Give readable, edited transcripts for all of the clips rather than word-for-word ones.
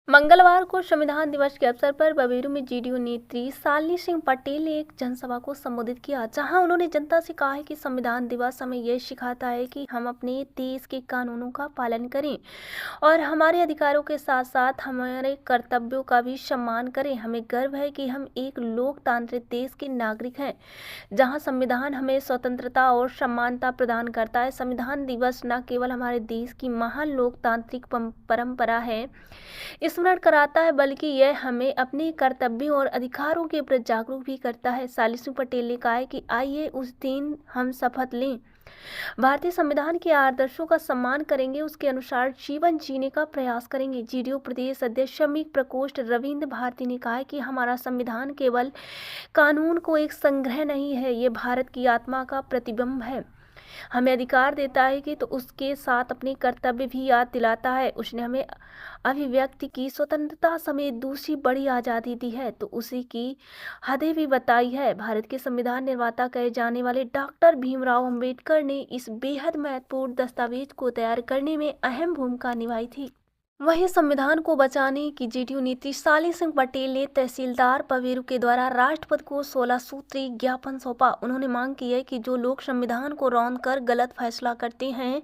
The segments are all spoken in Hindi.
मंगलवार को संविधान दिवस के अवसर पर बबेरू में जीडीयू नेत्री शालिनी सिंह पटेल ने एक जनसभा को संबोधित किया, जहां उन्होंने जनता से कहा है कि संविधान दिवस हमें यह सिखाता है कि हम अपने देश के कानूनों का पालन करें और हमारे अधिकारों के साथ साथ हमारे कर्तव्यों का भी सम्मान करें। हमें गर्व है कि हम एक लोकतांत्रिक देश के नागरिक हैं, जहां संविधान हमें स्वतंत्रता और समानता प्रदान करता है। संविधान दिवस न केवल हमारे देश की महान लोकतांत्रिक परंपरा है स्मरण कराता है, बल्कि यह हमें अपने कर्तव्यों और अधिकारों के प्रति जागरूक भी करता है। शालिनी सिंह पटेल ने कहा है कि आइए उस दिन हम शपथ लें, भारतीय संविधान के आदर्शों का सम्मान करेंगे, उसके अनुसार जीवन जीने का प्रयास करेंगे। जीडीयू प्रदेश अध्यक्ष श्रमिक प्रकोष्ठ रविंद्र भारती ने कहा है कि हमारा संविधान केवल कानून को एक संग्रह नहीं है, ये भारत की आत्मा का प्रतिबिंब है। हमें अधिकार देता है कि तो उसके साथ अपने कर्तव्य भी याद दिलाता है। उसने हमें अभिव्यक्ति की स्वतंत्रता समेत दूसरी बड़ी आज़ादी दी है, तो उसी की हदें भी बताई है। भारत के संविधान निर्माता कहे जाने वाले डॉक्टर भीमराव अंबेडकर ने इस बेहद महत्वपूर्ण दस्तावेज को तैयार करने में अहम भूमिका निभाई थी। वहीं संविधान को बचाने की जीडीयू नेत्री शालिनी सिंह पटेल ने तहसीलदार बबेरू के द्वारा राष्ट्रपति को 16 सूत्रीय ज्ञापन सौंपा। उन्होंने मांग की है कि जो लोग संविधान को रौंद कर गलत फैसला करते हैं,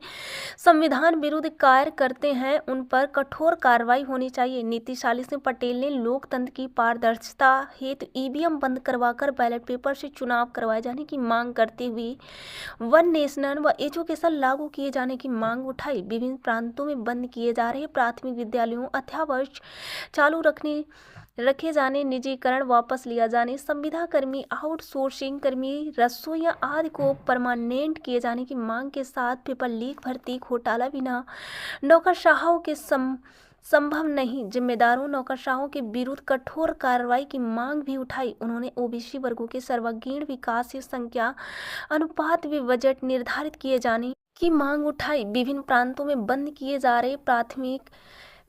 संविधान विरुद्ध कार्य करते हैं, उन पर कठोर कार्रवाई होनी चाहिए। नेत्री शालिनी सिंह पटेल ने लोकतंत्र की पारदर्शिता हेतु ईवीएम बंद करवाकर बैलेट पेपर से चुनाव करवाए जाने की मांग करते हुए वन नेशनल व एजुकेशन लागू किए जाने की मांग उठाई। विभिन्न प्रांतों में बंद किए जा रहे प्राथमिक विद्यालयों अध्यापक चालू रखे जाने, निजीकरण वापस लिया जाने, संविदा कर्मी, आउटसोर्सिंग कर्मी, रसोइया आदि को परमानेंट किए जाने की मांग के साथ पेपर लीक, भर्ती घोटाला बिना नौकरशाहों के संभव नहीं, जिम्मेदारों नौकरशाहों के विरुद्ध कठोर कार्रवाई की मांग भी उठाई। उन्होंने ओबीसी वर्गों के सर्वांगीण विकास से संख्या अनुपात में बजट निर्धारित किए जाने की मांग उठाई। विभिन्न प्रांतों में बंद किए जा रहे प्राथमिक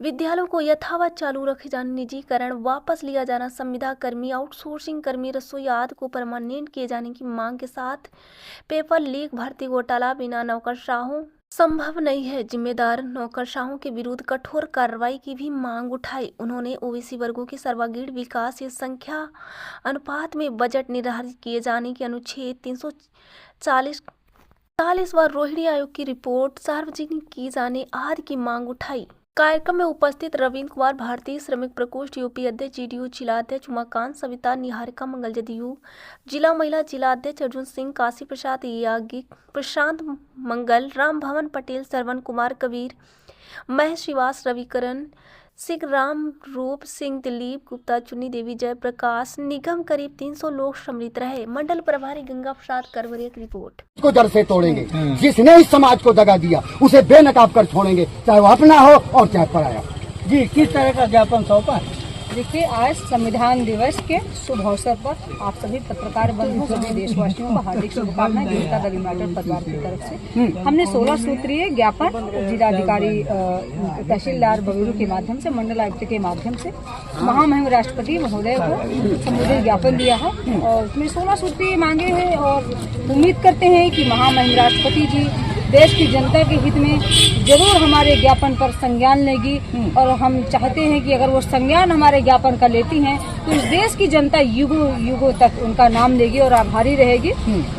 विद्यालयों को यथावत चालू रखे जाने, निजीकरण वापस लिया जाना, संविदा कर्मी, आउटसोर्सिंग कर्मी, रसोई आदि को परमानेंट किए जाने की मांग के साथ पेपर लीक, भर्ती घोटाला बिना नौकरशाहों संभव नहीं है, जिम्मेदार नौकरशाहों के विरुद्ध कठोर कार्रवाई की भी मांग उठाई। उन्होंने ओबीसी वर्गों के सर्वांगीण विकास से संख्या अनुपात में बजट निर्धारित किए जाने के अनुच्छेद 340 व रोहिणी आयोग की रिपोर्ट सार्वजनिक की जाने आदि की मांग उठाई। कार्यक्रम में उपस्थित रविंद्र कुमार भारती, श्रमिक प्रकोष्ठ यूपी अध्यक्ष, जीडीयू जिलाध्यक्ष उमाकांत, सविता, निहारिका मंगल, जदयू जिला महिला जिलाध्यक्ष अर्जुन सिंह, काशी प्रसाद याज्ञिक, प्रशांत मंगल, राम भवन पटेल, श्रवण कुमार, कबीर, महेश श्रीवास, रविकरण सिंह, राम रूप सिंह, दिलीप गुप्ता, चुन्नी देवी, जयप्रकाश निगम करीब 300 लोग सम्मिलित रहे। मंडल प्रभारी गंगा प्रसाद करवरे की रिपोर्ट। को जड़ से तोड़ेंगे, जिसने इस समाज को दगा दिया उसे बेनकाब कर छोड़ेंगे, चाहे वो अपना हो और चाहे पराया। जी, किस तरह का ज्ञापन सौंपा? देखिए, आज संविधान दिवस के शुभ अवसर पर आप सभी पत्रकार बंधुओं, सभी देशवासियों को हार्दिक शुभकामनाएं। जनता दल यूनाइटेड परिवार की तरफ से हमने 16 सूत्रीय ज्ञापन जिलाधिकारी तहसीलदार बबेरू के माध्यम से, मंडल आयुक्त के माध्यम से महामहिम राष्ट्रपति महोदय को संबोधित ज्ञापन दिया है और उसमें 16 सूत्रीय मांगे हैं और उम्मीद करते हैं कि महामहिम राष्ट्रपति जी देश की जनता के हित में जरूर हमारे ज्ञापन पर संज्ञान लेगी और हम चाहते हैं कि अगर वो संज्ञान हमारे ज्ञापन का लेती हैं तो इस देश की जनता युगों तक उनका नाम लेगी और आभारी रहेगी।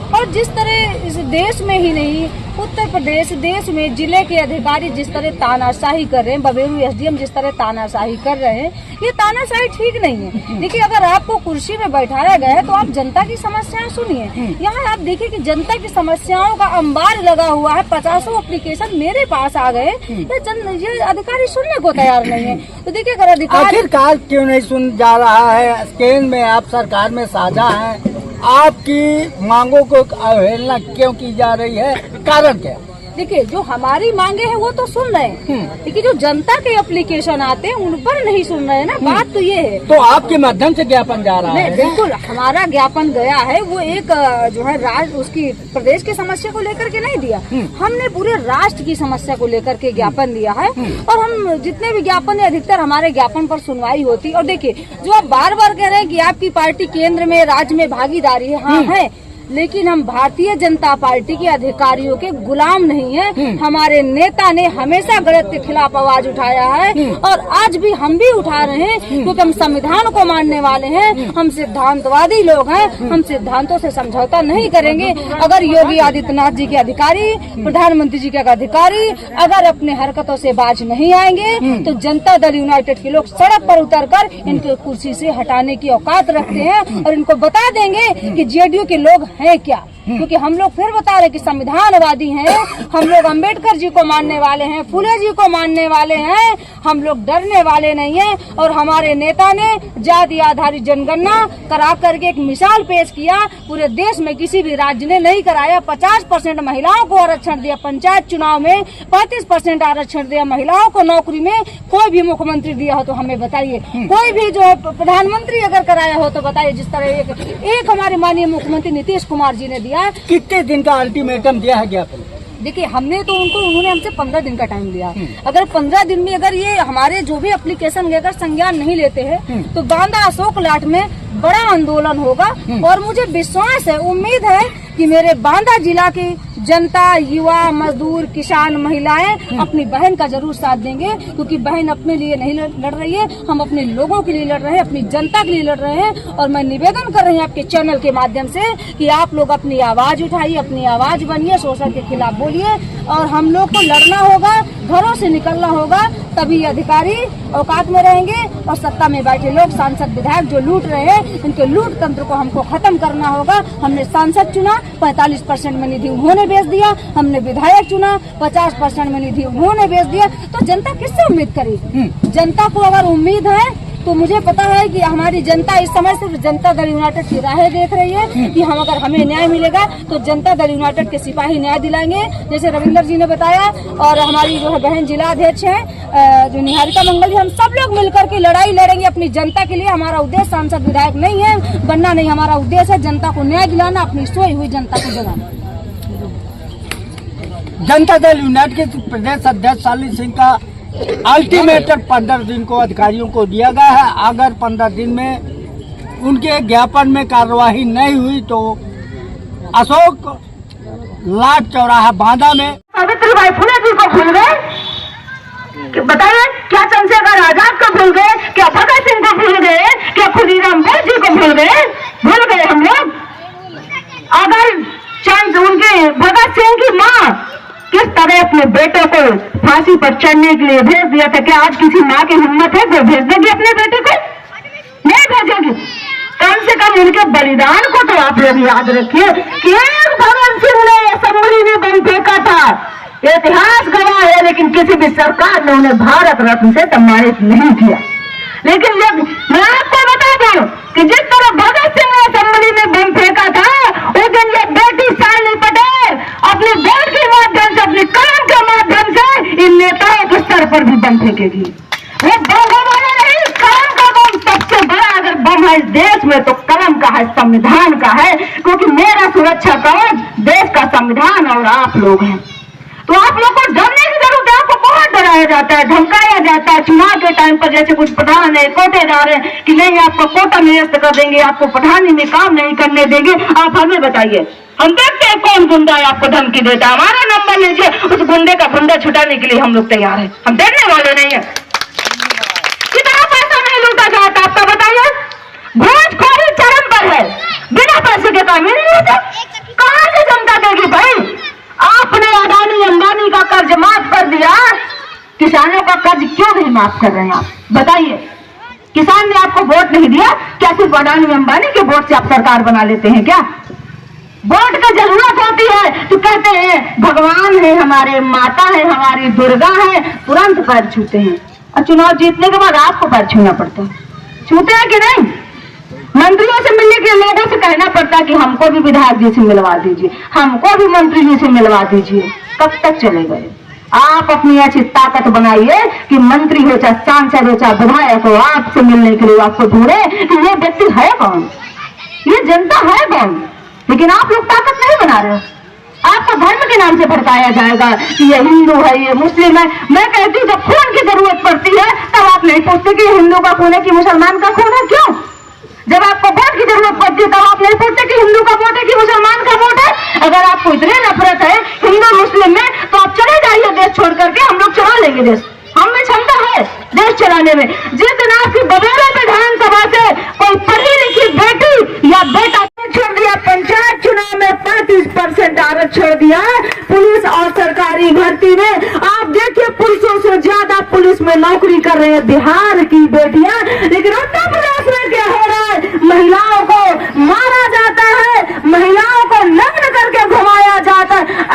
और जिस तरह इस देश में ही नहीं, उत्तर प्रदेश देश में जिले के अधिकारी जिस तरह तानाशाही कर रहे हैं, बबेरू एसडीएम जिस तरह तानाशाही कर रहे हैं, ये तानाशाही ठीक नहीं है। देखिए, अगर आपको कुर्सी में बैठाया गया है तो आप जनता की समस्याएं सुनिए। यहाँ आप देखिए कि जनता की समस्याओं का अंबार लगा हुआ है, 50 एप्लीकेशन मेरे पास आ गए, ये अधिकारी सुनने को तैयार नहीं है। तो देखिए, अगर अधिकारी आखिरकार क्यों नहीं सुन जा रहा है? केंद्र में आप सरकार में साझा हैं, आपकी मांगों को अवहेलना क्यों की जा रही है? कारण क्या? देखिए, जो हमारी मांगे हैं वो तो सुन रहे हैं, लेकिन जो जनता के एप्लीकेशन आते हैं उन पर नहीं सुन रहे हैं ना। बात तो ये है। तो आपके माध्यम से ज्ञापन जा रहा है? बिल्कुल, हमारा ज्ञापन गया है, वो एक जो है राज्य उसकी प्रदेश की समस्या को लेकर के नहीं दिया, हमने पूरे राष्ट्र की समस्या को लेकर के ज्ञापन दिया है। और हम जितने भी ज्ञापन है, अधिकतर हमारे ज्ञापन पर सुनवाई होती। और देखिए, जो आप बार बार कह रहे हैं कि आपकी पार्टी केंद्र में राज्य में भागीदारी है, हाँ है, लेकिन हम भारतीय जनता पार्टी के अधिकारियों के गुलाम नहीं हैं। हमारे नेता ने हमेशा गलत के खिलाफ आवाज उठाया है और आज भी हम भी उठा रहे हैं, क्योंकि हम संविधान को मानने वाले हैं। हम सिद्धांतवादी लोग हैं, हम सिद्धांतों से समझौता नहीं करेंगे। अगर योगी आदित्यनाथ जी के अधिकारी, प्रधानमंत्री जी के अधिकारी अगर अपने हरकतों से बाज नहीं आएंगे तो जनता दल यूनाइटेड के लोग सड़क पर उतरकर इनके कुर्सी से हटाने की औकात रखते हैं और इनको बता देंगे कि जेडीयू के लोग हैं क्या। क्योंकि हम लोग फिर बता रहे कि संविधानवादी हैं, हम लोग अंबेडकर जी को मानने वाले हैं, फुले जी को मानने वाले हैं, हम लोग डरने वाले नहीं हैं। और हमारे नेता ने जाति आधारित जनगणना करा करके एक मिसाल पेश किया, पूरे देश में किसी भी राज्य ने नहीं कराया। 50% महिलाओं को आरक्षण दिया, पंचायत चुनाव में 35% आरक्षण दिया महिलाओं को नौकरी में। कोई भी मुख्यमंत्री दिया हो तो हमें बताइए, कोई भी जो है प्रधानमंत्री अगर कराया हो तो बताइए। जिस तरह एक हमारे माननीय मुख्यमंत्री नीतीश कुमार जी ने दिया। कितने दिन का अल्टीमेटम दिया है ज्ञापन? देखिए, उन्होंने हमसे 15 दिन का टाइम लिया। अगर 15 दिन में अगर ये हमारे जो भी एप्लीकेशन लेकर संज्ञान नहीं लेते हैं तो बांदा अशोक लाट में बड़ा आंदोलन होगा। और मुझे विश्वास है, उम्मीद है कि मेरे बांदा जिला की जनता, युवा, मजदूर, किसान, महिलाएं अपनी बहन का जरूर साथ देंगे, क्योंकि बहन अपने लिए नहीं लड़ रही है, हम अपने लोगों के लिए लड़ रहे हैं, अपनी जनता के लिए लड़ रहे हैं। और मैं निवेदन कर रही हूँ आपके चैनल के माध्यम से कि आप लोग अपनी आवाज उठाइए, अपनी आवाज बनिए, शोषण के खिलाफ बोलिए। और हम लोग को लड़ना होगा, घरों से निकलना होगा, तभी अधिकारी औकात में रहेंगे। और सत्ता में बैठे लोग, सांसद विधायक जो लूट रहे हैं, इनके लूट तंत्र को हमको खत्म करना होगा। हमने सांसद चुना, 45% में निधि उन्होंने बेच दिया। हमने विधायक चुना, 50% में निधि उन्होंने बेच दिया। तो जनता किससे उम्मीद करेगी? जनता को अगर उम्मीद है तो मुझे पता है कि हमारी जनता इस समय सिर्फ जनता दल यूनाइटेड की राहें देख रही है कि हम अगर हमें न्याय मिलेगा तो जनता दल यूनाइटेड के सिपाही न्याय दिलाएंगे, जैसे रविंदर जी ने बताया। और हमारी जो है बहन जिला अध्यक्ष है जो निहारिका मंगल जी, हम सब लोग मिलकर के लड़ाई लड़ेंगे अपनी जनता के लिए। हमारा उद्देश्य सांसद विधायक नहीं है, बनना नहीं, हमारा उद्देश्य है जनता को न्याय दिलाना, अपनी सोई हुई जनता को जगाना। जनता दल यूनाइटेड के प्रदेश अध्यक्ष शालिनी सिंह का अल्टीमेटम 15 दिन को अधिकारियों को दिया गया है। अगर 15 दिन में उनके ज्ञापन में कार्यवाही नहीं हुई तो अशोक लाट चौराहा बांदा में सावित्रीबाई फुले जी को भूल गए? बताइए, क्या चंद्रशेखर आजाद को भूल गए? क्या भगत सिंह को भूल गए? क्या खुदीराम बोस जी को भूल गए? भूल गए हम लोग? अगर उनके भगत सिंह की माँ किस तरह अपने बेटे को फांसी पर चढ़ने के लिए भेज दिया था, क्या आज किसी माँ की हिम्मत है वो भेज देगी अपने बेटे को? नहीं भेजेगी। कम से कम उनके बलिदान को तो आप लोग याद रखिए कि एक भगत सिंह ने असेंबली में बम फेंका था, इतिहास गवाह है, लेकिन किसी भी सरकार ने उन्हें भारत रत्न से सम्मानित नहीं किया। लेकिन जब मैं आपको बता दूं कि जिस तरह भगत सिंह ने असेंबली में बम फेंका था, उस दिन ये बेटी शालिनी पटेल अपने वोट के माध्यम से, अपने कलम के माध्यम से इन नेताओं के सर पर भी बम फेंकेगी। वो बम वाला नहीं, कलम का बम सबसे बड़ा अगर बम है इस देश में तो कलम का है, संविधान का है। क्योंकि मेरा सुरक्षा कवच देश का संविधान और आप लोग हैं। तो आप लोग को डरने की जरूरत है। आपको बहुत डराया जाता है, धमकाया जाता है चुनाव के टाइम पर, जैसे कुछ प्रधान है, कोटेदार है कि नहीं आपको कोटा निरस्त कर देंगे, आपको प्रधानी में काम नहीं करने देंगे। आप हमें बताइए, हम देखते हैं कौन गुंडा है आपको धमकी देता है। हमारा नंबर लीजिए, उस गुंडे का फंदा छुटाने के लिए हम लोग तैयार हैं। हम डरने वाले नहीं है। कितना पैसा नहीं लूटा जाता आपका बताइए? घूसखोरी चरम पर है, बिना पैसे के काम ही नहीं होता। कहां से जनता देगी भाई? आपने अडानी अंबानी का कर्ज माफ कर दिया, किसानों का कर्ज क्यों नहीं माफ कर रहे हैं आप? बताइए, किसान ने आपको वोट नहीं दिया, क्या सिर्फ अडानी अंबानी के वोट से आप सरकार बना लेते हैं क्या? वोट की जरूरत होती है तो कहते हैं भगवान है हमारे, माता है हमारी, दुर्गा है, तुरंत पैर छूते हैं। और चुनाव जीतने के बाद आपको पैर छूना पड़ता है। छूते हैं कि नहीं? मंत्रियों से मिलने के लोगों से कहना पड़ता है कि हमको भी विधायक जी से मिलवा दीजिए, हमको भी मंत्री जी से मिलवा दीजिए। कब तक चलेगा ये? आप अपनी ऐसी ताकत बनाइए कि मंत्री हो चाहे सांसद हो चाहे विधायक हो, आपसे मिलने के लिए आपको ढूंढे कि ये व्यक्ति है कौन, ये जनता है कौन। लेकिन आप लोग ताकत नहीं बना रहे हो। आपको धर्म के नाम से भड़काया जाएगा कि ये हिंदू है, ये मुस्लिम है। मैं कहती हूँ जब खून की जरूरत पड़ती है तब आप नहीं पूछते कि हिंदू का खून है कि मुसलमान का खून है। क्यों? जब आपको वोट की जरूरत पड़ती है तब आप नहीं पूछते कि हिंदू का वोट है कि मुसलमान का वोट है। अगर आपको इतनी नफरत है हिंदू मुस्लिम में तो आप चले जाइए देश छोड़ करके, हम लोग चला लेंगे देश, हम में क्षमता है देश चलाने में। जिस दिन आपकी बबेरा विधानसभा से कोई पढ़ी लिखी बेटी या बेटा छोड़ दिया, पंचायत चुनाव में 35% आरक्षण छोड़ दिया पुलिस और सरकारी भर्ती में। आप देखिए पुलिसों से ज्यादा पुलिस में नौकरी कर रहे हैं बिहार की बेटियां, लेकिन उत्तर प्रदेश में क्या हो रहा है, महिलाओं को मारा जाता है, महिलाओं को नग्न करके घुमाया जाता है।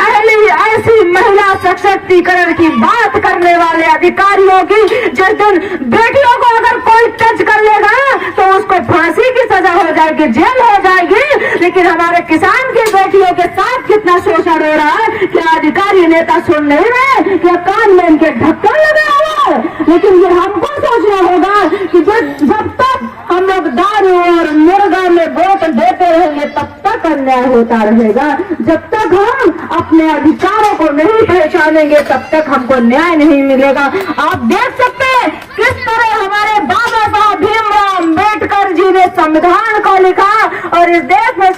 ऐसी महिला सशक्तिकरण की बात करने वाले अधिकारियों की, जिस दिन बेटियों को अगर कोई टच कर लेगा तो उसको फांसी की सजा हो जाएगी, जेल हो जाएगी। लेकिन हमारे किसान की बेटियों के साथ कितना शोषण हो रहा है, क्या अधिकारी नेता सुन नहीं रहे, क्या कान में इनके ढक्कन लगा हुआ है। लेकिन ये हमको सोचना होगा कि जब तक हम लोग दारू और मुर्गा में वोट देते रहेंगे तब तक अन्याय होता रहेगा। जब तक हम अपने अधिकारों को नहीं पहचानेंगे तब तक हमको न्याय नहीं मिलेगा। आप देख सकते हैं किस तरह हमारे बाबा साहब भीमराव अम्बेडकर जी ने संविधान को लिखा और इस देश में